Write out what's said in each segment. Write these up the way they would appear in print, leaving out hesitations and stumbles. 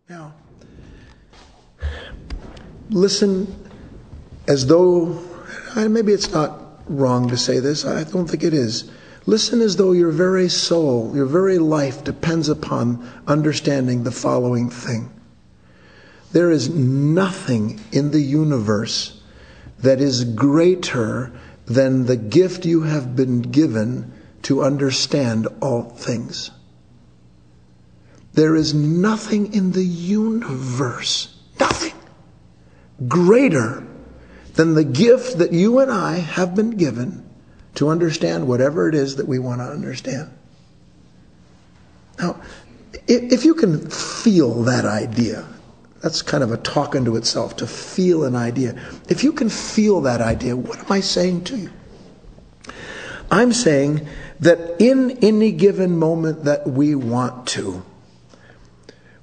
Now, listen as though, maybe it's not wrong to say this, I don't think it is. Listen as though your very soul, your very life depends upon understanding the following thing. There is nothing in the universe that is greater than the gift you have been given to understand all things. There is nothing in the universe, nothing greater than the gift that you and I have been given to understand whatever it is that we want to understand. Now, if you can feel that idea, that's kind of a talk unto itself, to feel an idea. If you can feel that idea, what am I saying to you? I'm saying that in any given moment that we want to,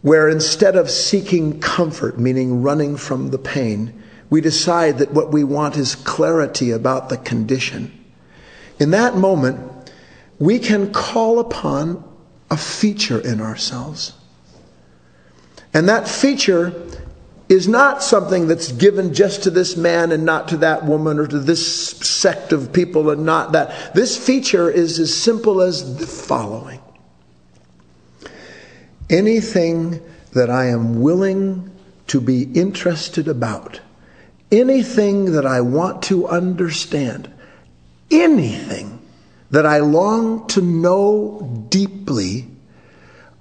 where instead of seeking comfort, meaning running from the pain, we decide that what we want is clarity about the condition. In that moment, we can call upon a feature in ourselves. And that feature is not something that's given just to this man and not to that woman or to this sect of people and not that. This feature is as simple as the following. Anything that I am willing to be interested about, anything that I want to understand, anything that I long to know deeply,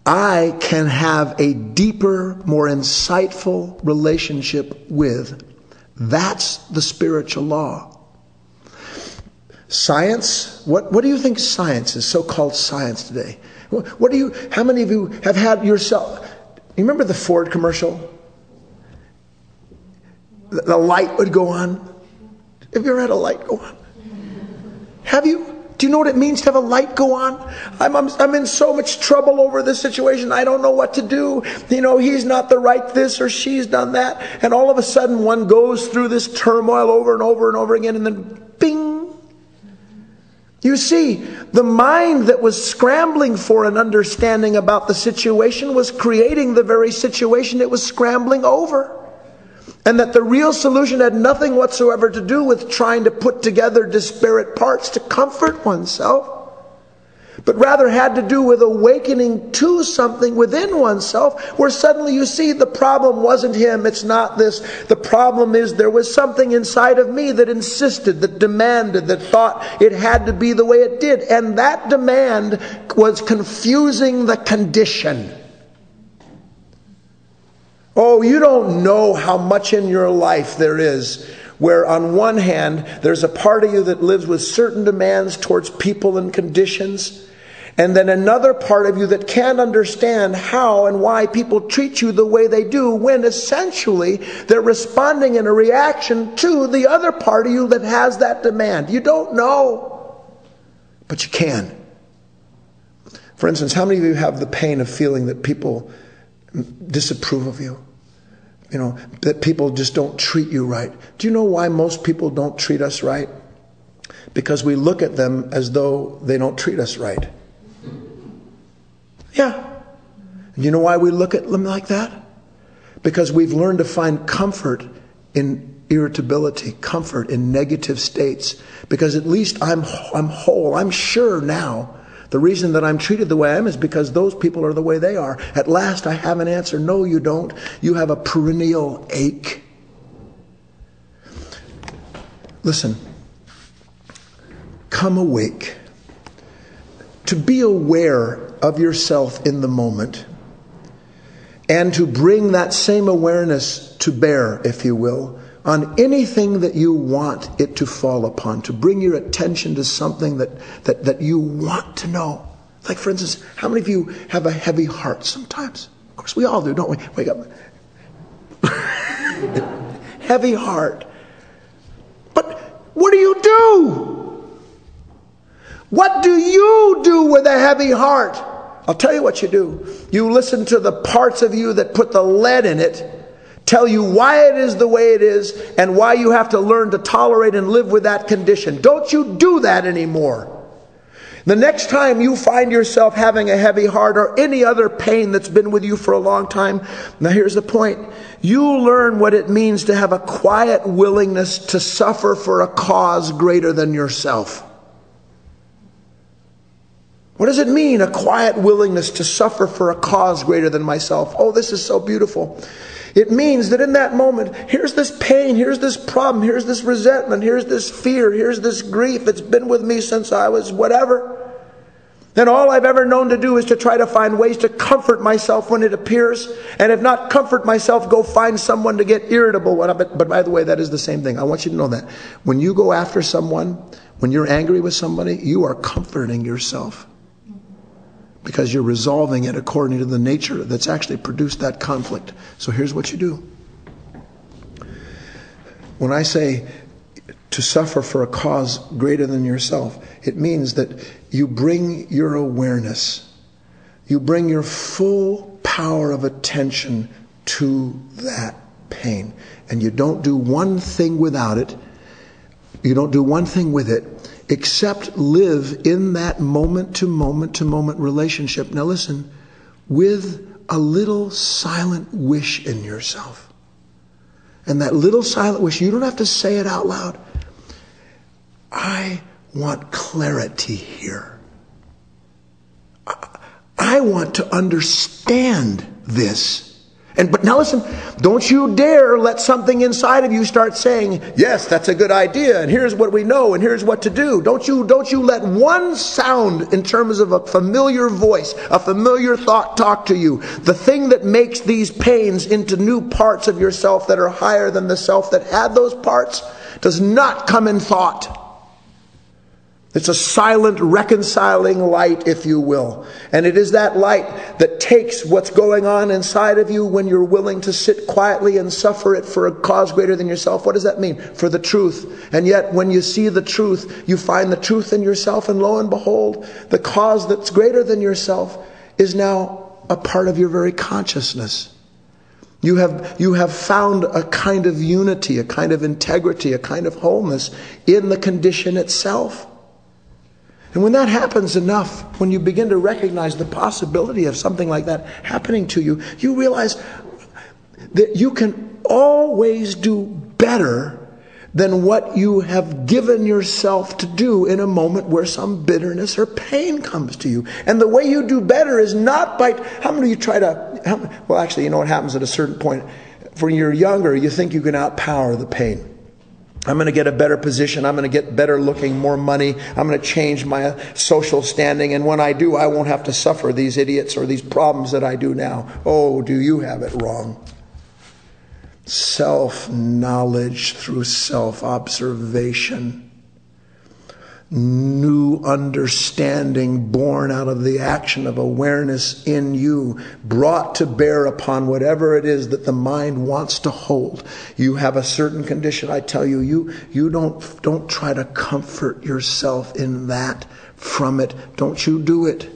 I can have a deeper, more insightful relationship with. That's the spiritual law. Science, what do you think science is, so-called science today? How many of you have had yourself, you remember the Ford commercial? The light would go on. Have you ever had a light go on? Have you? Do you know what it means to have a light go on? I'm in so much trouble over this situation. I don't know what to do. He's not the right this or she's done that. And all of a sudden one goes through this turmoil over and over and over again, and then bing. You see, the mind that was scrambling for an understanding about the situation was creating the very situation it was scrambling over. And that the real solution had nothing whatsoever to do with trying to put together disparate parts to comfort oneself, but rather had to do with awakening to something within oneself where suddenly you see the problem wasn't him, it's not this. The problem is there was something inside of me that insisted, that demanded, that thought it had to be the way it did. And that demand was confusing the condition. Oh, you don't know how much in your life there is where on one hand there's a part of you that lives with certain demands towards people and conditions, and then another part of you that can't understand how and why people treat you the way they do, when essentially they're responding in a reaction to the other part of you that has that demand. You don't know, but you can. For instance, how many of you have the pain of feeling that people disapprove of you? That people just don't treat you right. Do you know why most people don't treat us right? Because we look at them as though they don't treat us right. Yeah. And you know why we look at them like that? Because we've learned to find comfort in irritability, comfort in negative states. Because at least I'm whole. I'm sure now the reason that I'm treated the way I am is because those people are the way they are. At last I have an answer. No, you don't. You have a perennial ache. Listen. Come awake. To be aware of yourself in the moment. And to bring that same awareness to bear, if you will, on anything that you want it to fall upon, to bring your attention to something that you want to know. Like, for instance, how many of you have a heavy heart sometimes? Of course, we all do, don't we? Wake up. Heavy heart. But what do you do? What do you do with a heavy heart? I'll tell you what you do. You listen to the parts of you that put the lead in it, tell you why it is the way it is, and why you have to learn to tolerate and live with that condition. Don't you do that anymore. The next time you find yourself having a heavy heart or any other pain that's been with you for a long time, now here's the point. You learn what it means to have a quiet willingness to suffer for a cause greater than yourself. What does it mean, a quiet willingness to suffer for a cause greater than myself? Oh, this is so beautiful. It means that in that moment, here's this pain, here's this problem, here's this resentment, here's this fear, here's this grief that's been with me since I was whatever. And all I've ever known to do is to try to find ways to comfort myself when it appears. And if not comfort myself, go find someone to get irritable. But by the way, that is the same thing. I want you to know that. When you go after someone, when you're angry with somebody, you are comforting yourself. Because you're resolving it according to the nature that's actually produced that conflict. So here's what you do. When I say to suffer for a cause greater than yourself, it means that you bring your awareness, you bring your full power of attention to that pain. And you don't do one thing without it. You don't do one thing with it except live in that moment to moment to moment relationship. Now listen, with a little silent wish in yourself. And that little silent wish, you don't have to say it out loud. I want clarity here. I want to understand this. But now listen, don't you dare let something inside of you start saying, yes, that's a good idea, and here's what we know, and here's what to do. Don't you let one sound in terms of a familiar voice, a familiar thought talk to you. The thing that makes these pains into new parts of yourself that are higher than the self that had those parts does not come in thought. It's a silent, reconciling light, if you will. And it is that light that takes what's going on inside of you when you're willing to sit quietly and suffer it for a cause greater than yourself. What does that mean? For the truth. And yet, when you see the truth, you find the truth in yourself, and lo and behold, the cause that's greater than yourself is now a part of your very consciousness. You have found a kind of unity, a kind of integrity, a kind of wholeness in the condition itself. And when that happens enough, when you begin to recognize the possibility of something like that happening to you, you realize that you can always do better than what you have given yourself to do in a moment where some bitterness or pain comes to you. And the way you do better is not by, how many of you try to, well actually, you know what happens at a certain point. When you're younger, you think you can outpower the pain. I'm going to get a better position. I'm going to get better looking, more money. I'm going to change my social standing. And when I do, I won't have to suffer these idiots or these problems that I do now. Oh, do you have it wrong? Self-knowledge through self-observation. New understanding born out of the action of awareness in you, brought to bear upon whatever it is that the mind wants to hold. You have a certain condition. I tell you, you don't try to comfort yourself in that from it. Don't you do it.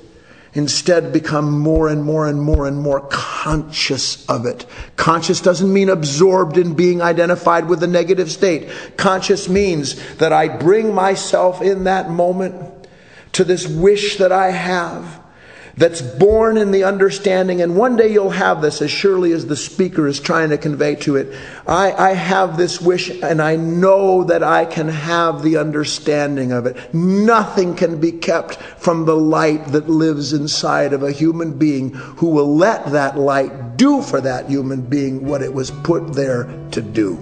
Instead, become more and more and more and more conscious of it. Conscious doesn't mean absorbed in being identified with the negative state. Conscious means that I bring myself in that moment to this wish that I have, that's born in the understanding, and one day you'll have this as surely as the speaker is trying to convey to it. I have this wish, and I know that I can have the understanding of it. Nothing can be kept from the light that lives inside of a human being who will let that light do for that human being what it was put there to do.